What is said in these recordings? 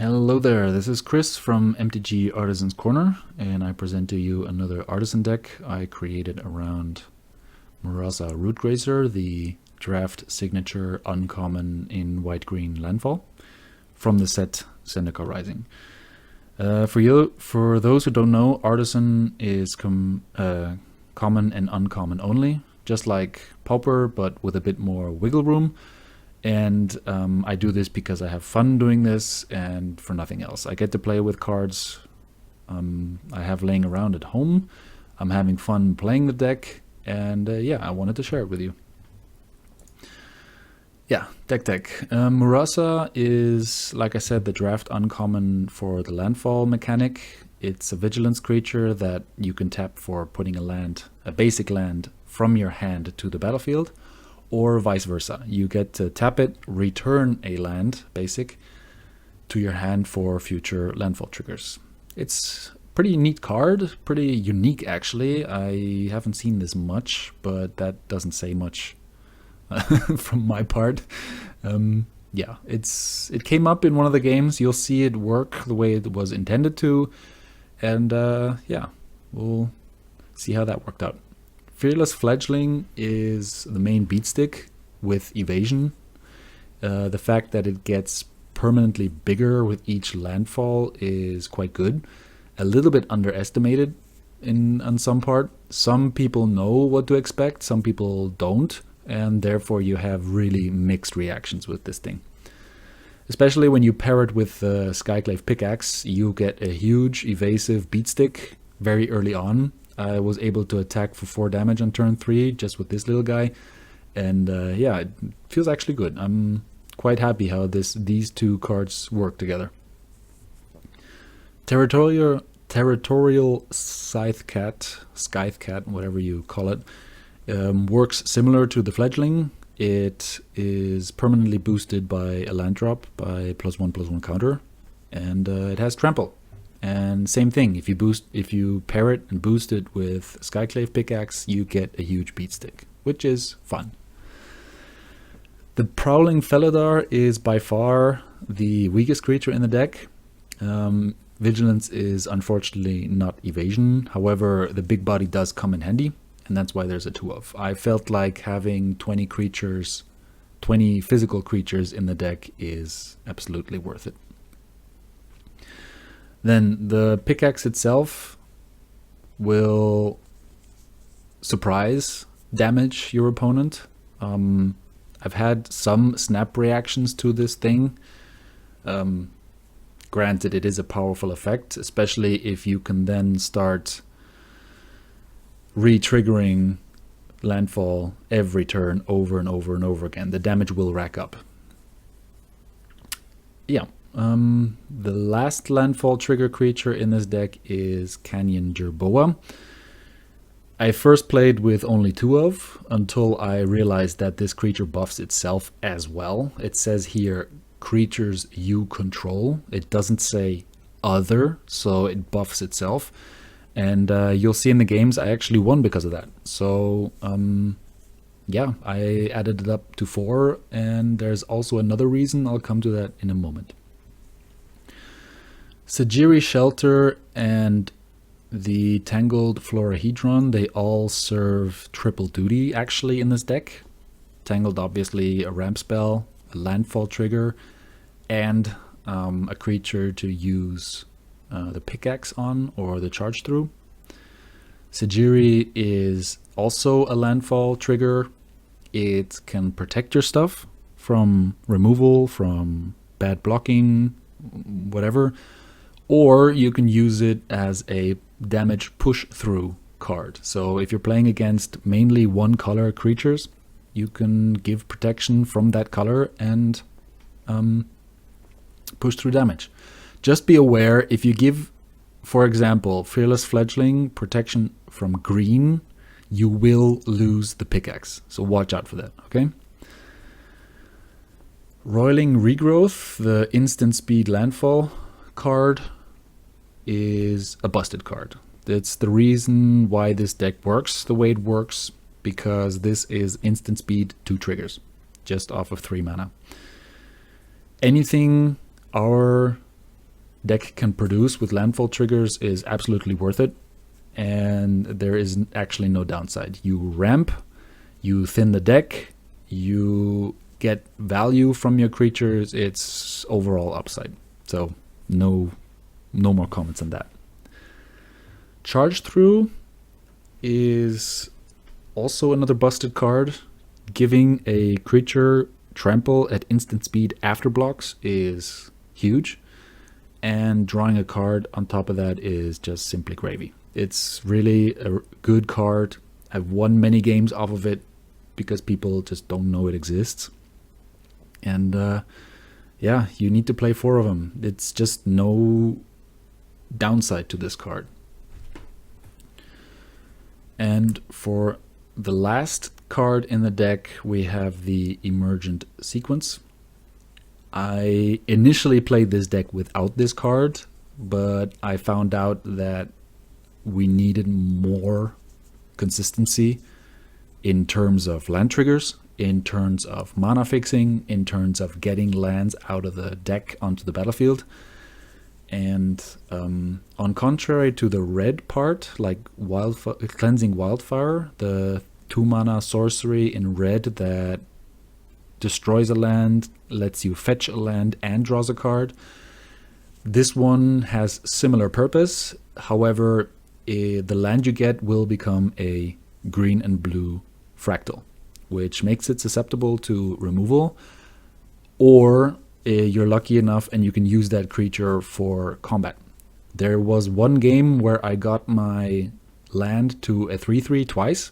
Hello there, this is Chris from MTG Artisan's Corner, and I present to you another Artisan deck I created around Murasa Rootgrazer, the draft signature uncommon in white-green Landfall, from the set Zendikar Rising. For those who don't know, Artisan is common and uncommon only, just like Pauper, but with a bit more wiggle room. And I do this because I have fun doing this and for nothing else. I get to play with cards I have laying around at home. I'm having fun playing the deck, and yeah, I wanted to share it with you. Yeah, deck. Murasa is, like I said, the draft uncommon for the landfall mechanic. It's a vigilance creature that you can tap for putting a basic land from your hand to the battlefield, or vice versa. You get to tap it, return a land, basic, to your hand for future landfall triggers. It's a pretty neat card, pretty unique actually. I haven't seen this much, but that doesn't say much from my part. Yeah, it came up in one of the games. You'll see it work the way it was intended to, and yeah, we'll see how that worked out. Fearless Fledgling is the main beatstick with evasion. The fact that it gets permanently bigger with each landfall is quite good. A little bit underestimated on some part. Some people know what to expect, some people don't, and therefore you have really mixed reactions with this thing. Especially when you pair it with the Skyclave Pickaxe, you get a huge evasive beatstick very early on. I was able to attack for 4 damage on turn 3 just with this little guy, and yeah, it feels actually good. I'm quite happy how these two cards work together. Territorial Scythe Cat, whatever you call it, works similar to the Fledgling. It is permanently boosted by a land drop by +1/+1 counter, and it has trample. And same thing, if you pair it and boost it with Skyclave Pickaxe, you get a huge beatstick, which is fun. The Prowling Felidar is by far the weakest creature in the deck. Vigilance is unfortunately not evasion. However, the big body does come in handy, and that's why there's a 2-of. I felt like having 20 physical creatures in the deck is absolutely worth it. Then the pickaxe itself will damage your opponent. I've had some snap reactions to this thing. Granted, it is a powerful effect, especially if you can then start re-triggering landfall every turn over and over and over again. The damage will rack up. Yeah. The last landfall trigger creature in this deck is Canyon Jerboa. I first played with only 2-of until I realized that this creature buffs itself as well. It says here creatures you control. It doesn't say other, so it buffs itself. And you'll see in the games I actually won because of that. So yeah, I added it up to 4, and there's also another reason. I'll come to that in a moment. Sajiri Shelter and the Tangled Florahedron, they all serve triple duty actually in this deck. Tangled, obviously a ramp spell, a landfall trigger, and a creature to use the pickaxe on or the charge through. Sajiri is also a landfall trigger. It can protect your stuff from removal, from bad blocking, whatever. Or you can use it as a damage push-through card. So if you're playing against mainly one-color creatures, you can give protection from that color and push through damage. Just be aware, if you give, for example, Fearless Fledgling protection from green, you will lose the pickaxe. So watch out for that, okay? Roiling Regrowth, the instant speed landfall card, is a busted card. That's the reason why this deck works the way it works, because this is instant speed 2 triggers, just off of 3 mana. Anything our deck can produce with landfall triggers is absolutely worth it, and there is actually no downside. You ramp, you thin the deck, you get value from your creatures. It's overall upside. So no more comments on that. Charge Through is also another busted card. Giving a creature trample at instant speed after blocks is huge, and drawing a card on top of that is just simply gravy. It's really a good card. I've won many games off of it because people just don't know it exists. And yeah, you need to play 4 of them. It's just no downside to this card. And for the last card in the deck, we have the Emergent Sequence. I initially played this deck without this card, but I found out that we needed more consistency in terms of land triggers, in terms of mana fixing, in terms of getting lands out of the deck onto the battlefield. And on contrary to the red part, like Cleansing Wildfire, the 2 mana sorcery in red that destroys a land, lets you fetch a land and draws a card. This one has similar purpose. However, the land you get will become a green and blue fractal, which makes it susceptible to removal, or you're lucky enough and you can use that creature for combat. There was one game where I got my land to a 3/3 twice,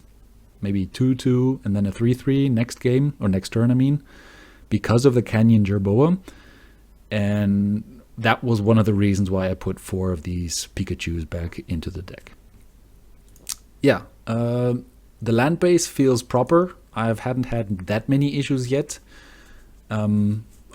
maybe 2/2 and then a 3/3 next game, or next turn I mean, because of the Canyon Jerboa. And that was one of the reasons why I put 4 of these Pikachus back into the deck. Yeah, the land base feels proper. I hadn't had that many issues yet.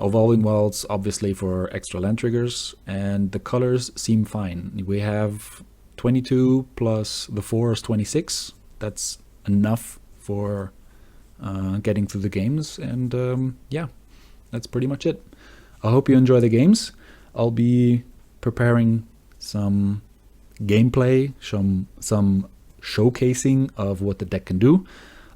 Evolving Wilds, obviously, for extra land triggers, and the colors seem fine. We have 22 plus the 4 is 26. That's enough for getting through the games, and yeah, that's pretty much it. I hope you enjoy the games. I'll be preparing some gameplay, some showcasing of what the deck can do.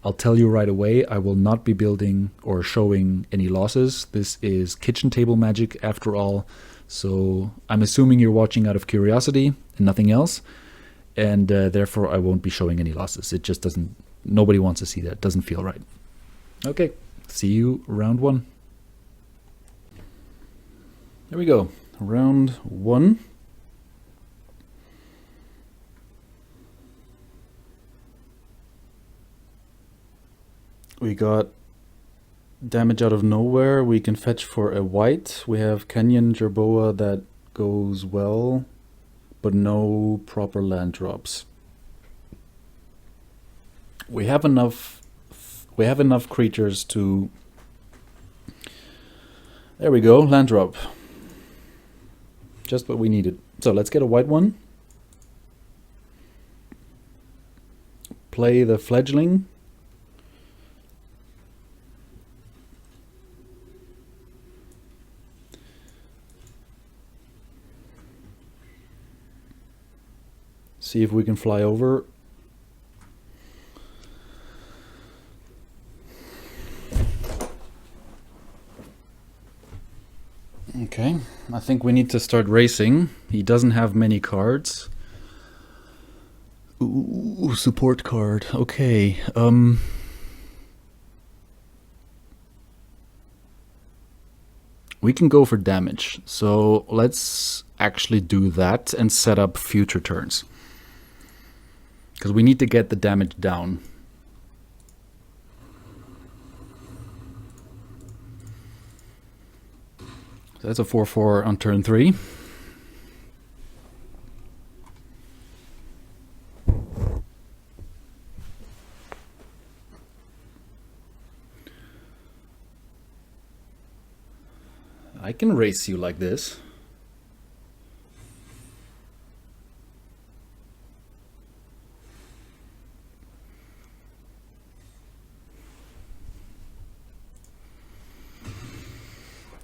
I'll tell you right away, I will not be building or showing any losses. This is kitchen table magic after all, so I'm assuming you're watching out of curiosity and nothing else, and therefore I won't be showing any losses. It just doesn't, nobody wants to see that. It doesn't feel right. Okay, see you round 1. There we go, round 1. We got damage out of nowhere. We can fetch for a white. We have Canyon Jerboa that goes well, but no proper land drops. We have enough creatures to... There we go, land drop. Just what we needed. So let's get a white one. Play the Fledgling. See if we can fly over. Okay, I think we need to start racing. He doesn't have many cards. Ooh, support card. Okay. We can go for damage. So let's actually do that and set up future turns, because we need to get the damage down. So that's a 4/4 on turn 3. I can race you like this.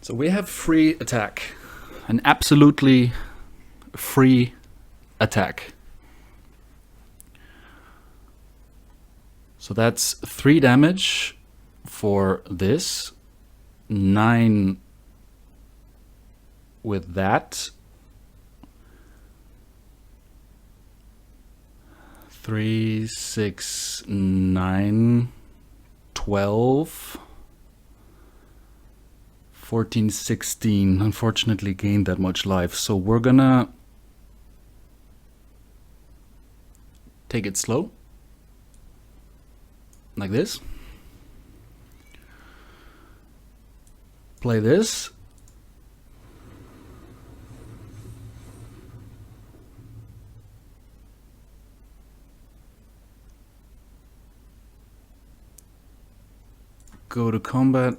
So we have free attack, an absolutely free attack. So that's 3 damage for this, 9 with that, 3, 6, 9, 12, 14, 16. Unfortunately gained that much life, so we're gonna take it slow, like this. Play this. Go to combat.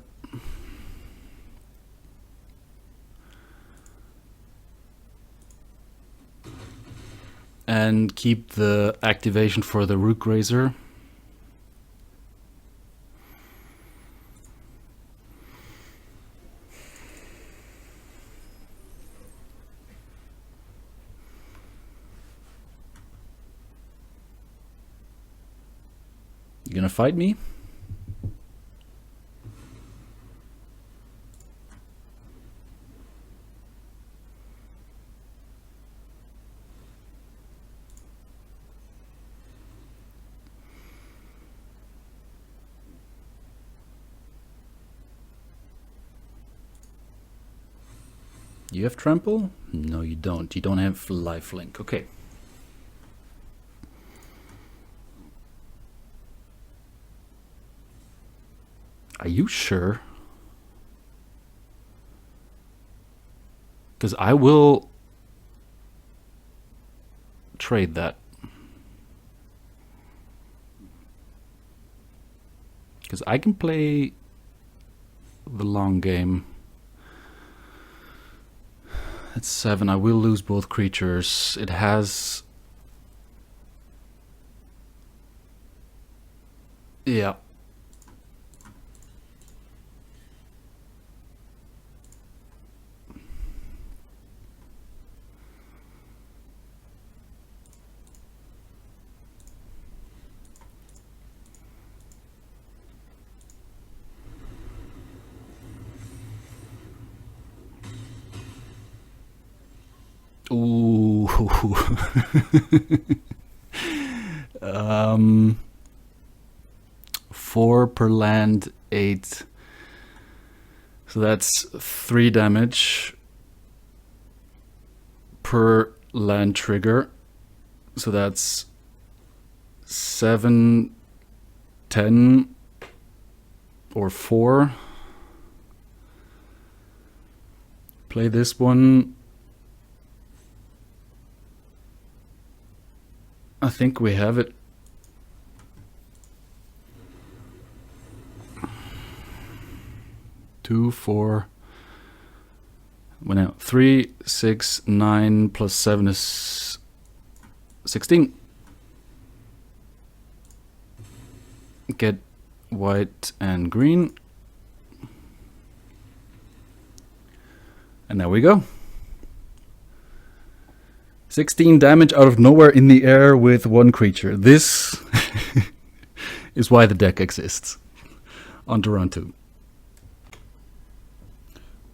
And keep the activation for the Root Grazer. You gonna fight me? You have trample? No, you don't. You don't have lifelink. Okay. Are you sure? Because I will trade that. Because I can play the long game. It's 7. I will lose both creatures. It has... Yeah. Ooh. 4 per land, 8. So that's 3 damage per land trigger. So that's 7, 10, or 4. Play this one. I think we have it. Two, 4. Well, now 3, 6, 9 plus 7 is 16. Get white and green. And there we go. 16 damage out of nowhere in the air with 1 creature. This is why the deck exists. On to round 2.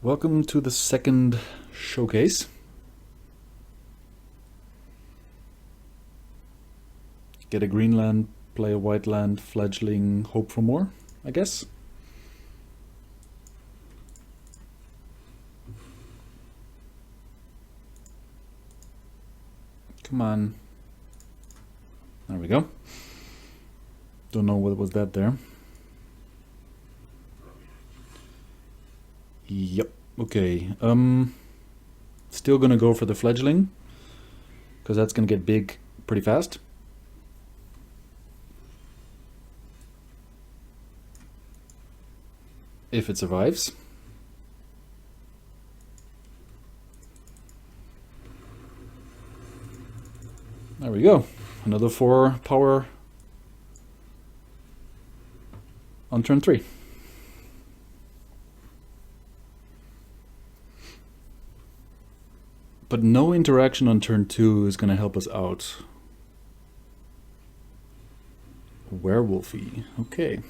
Welcome to the second showcase. Get a green land, play a white land, fledgling, hope for more, I guess. Come on. There we go. Don't know what was that there. Yep. Okay. Still gonna go for the fledgling, because that's gonna get big pretty fast. If it survives. There we go. Another 4 power on turn 3. But no interaction on turn 2 is going to help us out. Werewolfy. Okay.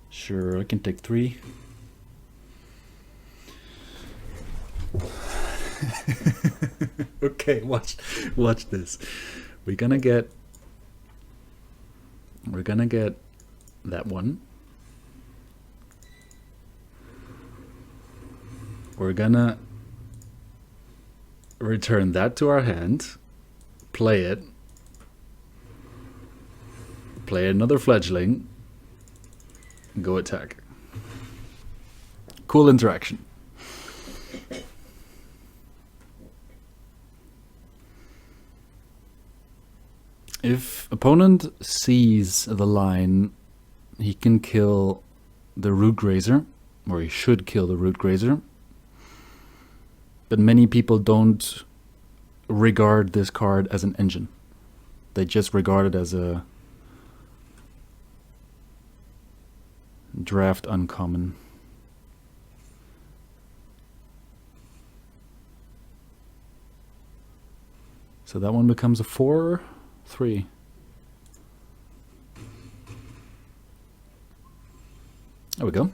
Sure, I can take 3. Okay, watch this. We're gonna get that one. We're gonna return that to our hand, play it, play another fledgling, go attack. Cool interaction. If opponent sees the line, he can kill the Root Grazer, or he should kill the Root Grazer. But many people don't regard this card as an engine. They just regard it as a draft uncommon. So that one becomes a 4/3. There we go.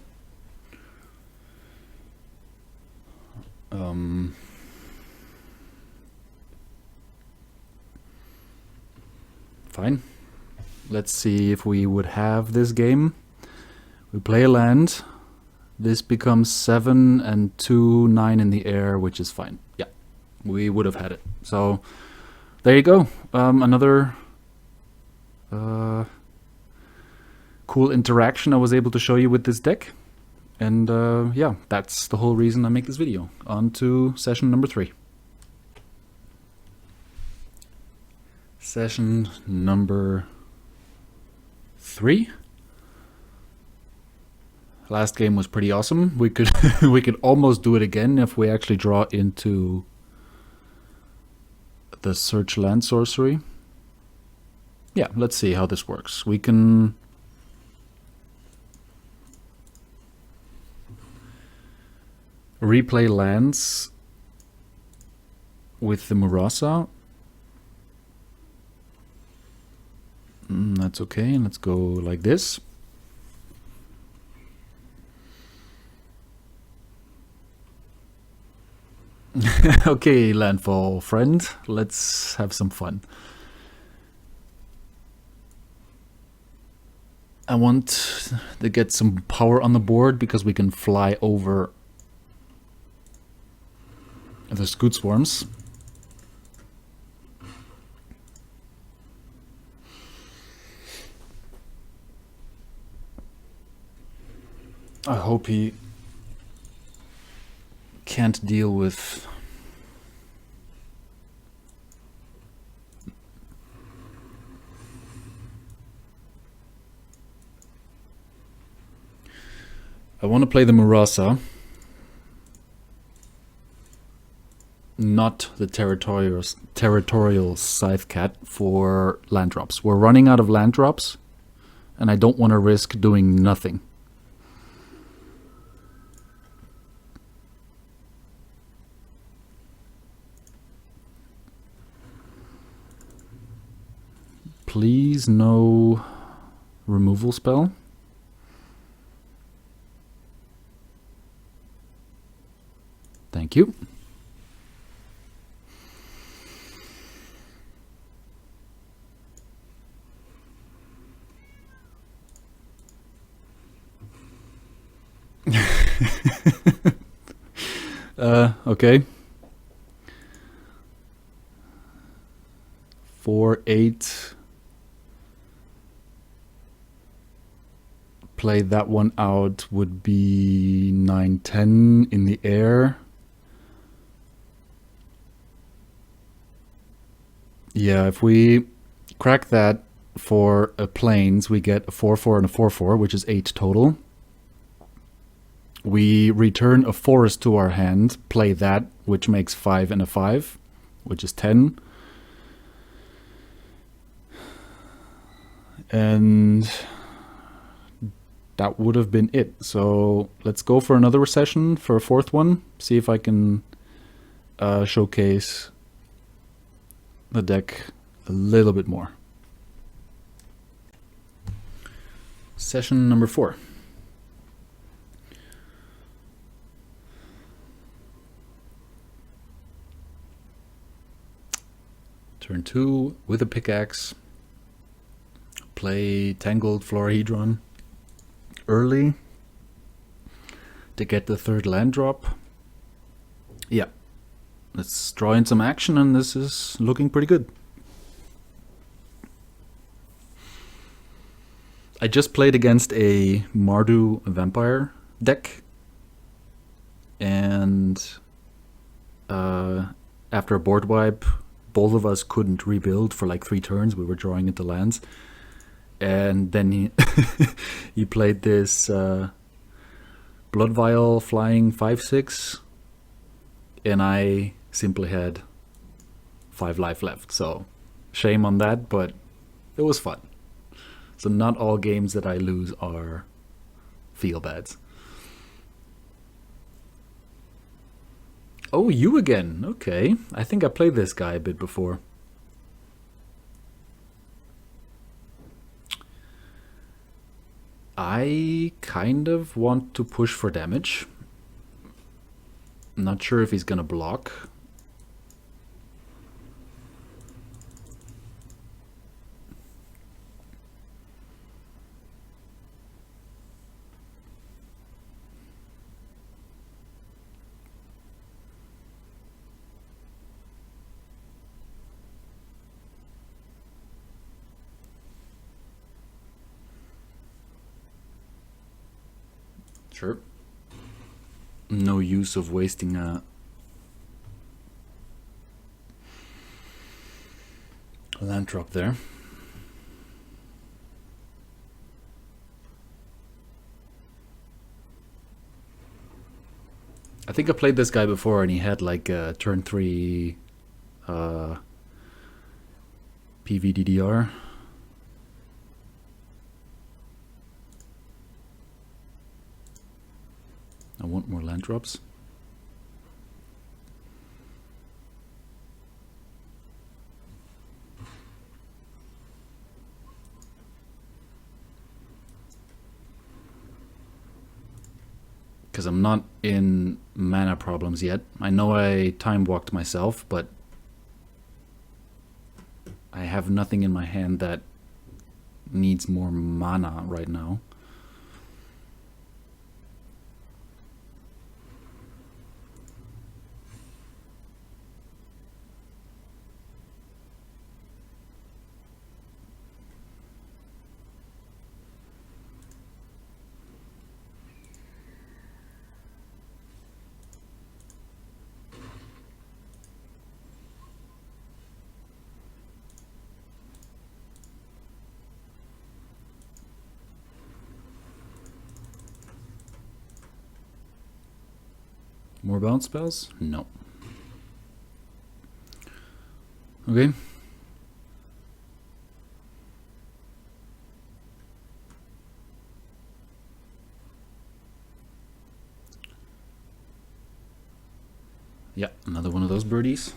Fine. Let's see if we would have this game. We play a land. This becomes 7 and 2, 9 in the air, which is fine. Yeah, we would have had it. So there you go. Another cool interaction I was able to show you with this deck. And yeah, that's the whole reason I make this video. On to session number 3. Session number 3. Last game was pretty awesome. We could we could almost do it again if we actually draw into the search land sorcery. Yeah, let's see how this works. We can replay lands with the Murasa. That's okay. Let's go like this. Okay, Landfall friend, let's have some fun. I want to get some power on the board because we can fly over the Scoot Swarms. I hope he can't deal with I want to play the Murasa, not the territorial Scythe Cat for land drops. We're running out of land drops, and I don't want to risk doing nothing. Please, no removal spell. Thank you. Okay. 4/8. Play that one out would be 9/10 in the air. Yeah, if we crack that for a plains, we get a 4/4 and a 4/4, which is 8 total. We return a forest to our hand, play that, which makes 5 and a 5, which is 10. And that would have been it. So let's go for another session for a 4th one. See if I can showcase the deck a little bit more. Session number 4. Turn 2 with a pickaxe. Play Tangled Florahedron early to get the 3rd land drop. Yeah, let's draw in some action, and this is looking pretty good. I just played against a Mardu Vampire deck, and after a board wipe, both of us couldn't rebuild for like 3 turns. We were drawing into lands. And then he played this Blood Vial flying 5/6, and I simply had 5 life left. So shame on that, but it was fun. So not all games that I lose are feel bads. Oh, you again. Okay. I think I played this guy a bit before. I kind of want to push for damage. I'm not sure if he's gonna block. Sure. No use of wasting a land drop there. I think I played this guy before, and he had like a turn 3 PVDDR. I want more land drops. Because I'm not in mana problems yet. I know I time walked myself, but I have nothing in my hand that needs more mana right now. More bounce spells? No. Okay. Yeah, another one of those birdies.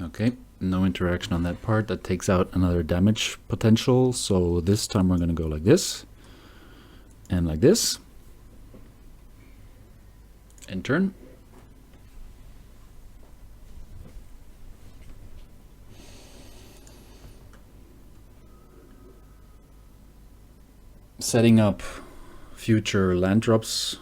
Okay, no interaction on that part. That takes out another damage potential. So this time we're going to go like this. And like this. And turn. Setting up future land drops.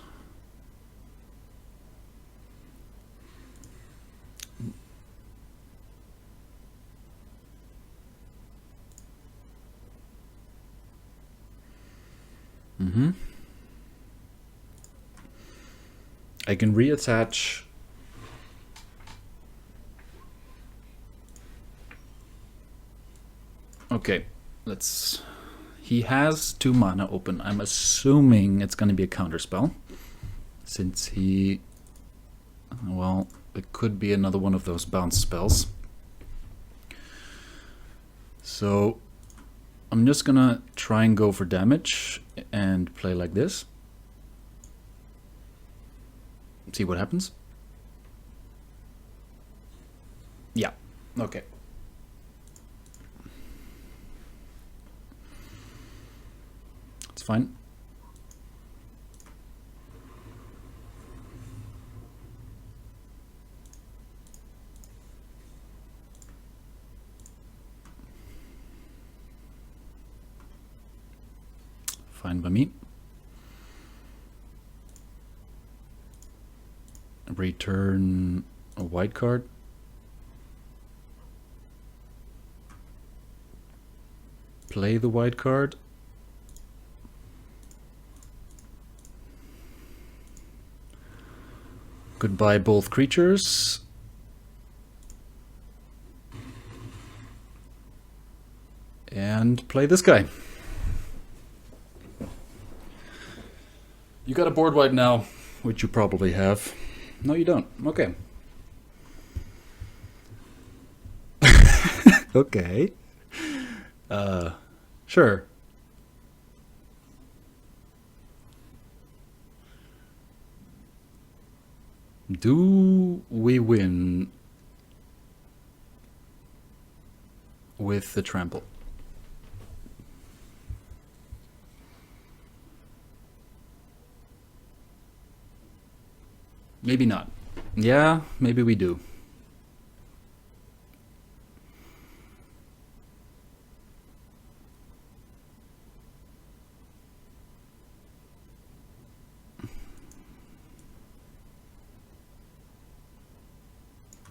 I can reattach okay, let's he has 2 mana open. I'm assuming it's gonna be a counterspell. Since he well, it could be another one of those bounce spells. So I'm just gonna try and go for damage and play like this. See what happens. Yeah, okay. It's fine. Fine by me. Return a white card. Play the white card. Goodbye both creatures. And play this guy. You got a board wipe now, which you probably have. No, you don't. Okay. Okay. Sure. Do we win with the trample? Maybe not. Yeah, maybe we do.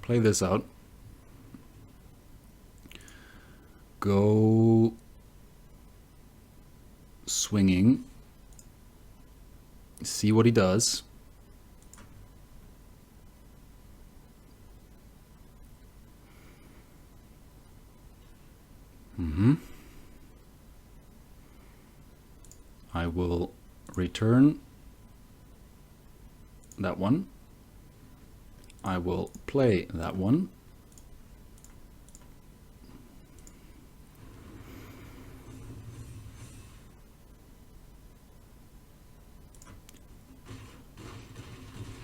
Play this out. Go swinging. See what he does. I will return that one. I will play that one.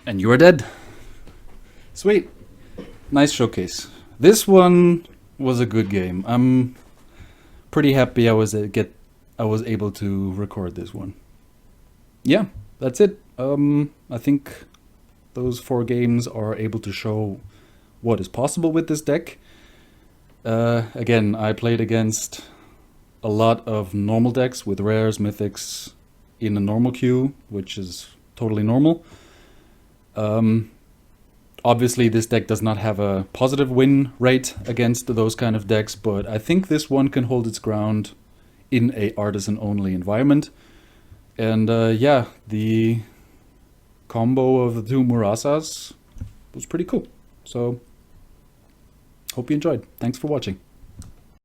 And you are dead. Sweet. Nice showcase. This one was a good game. I'm pretty happy I was able to record this one. Yeah, that's it. I think those 4 games are able to show what is possible with this deck. Again, I played against a lot of normal decks with rares, mythics in a normal queue, which is totally normal. Obviously, this deck does not have a positive win rate against those kind of decks, but I think this one can hold its ground in a Artisan-only environment. And yeah, the combo of the 2 Murasas was pretty cool. So, hope you enjoyed. Thanks for watching.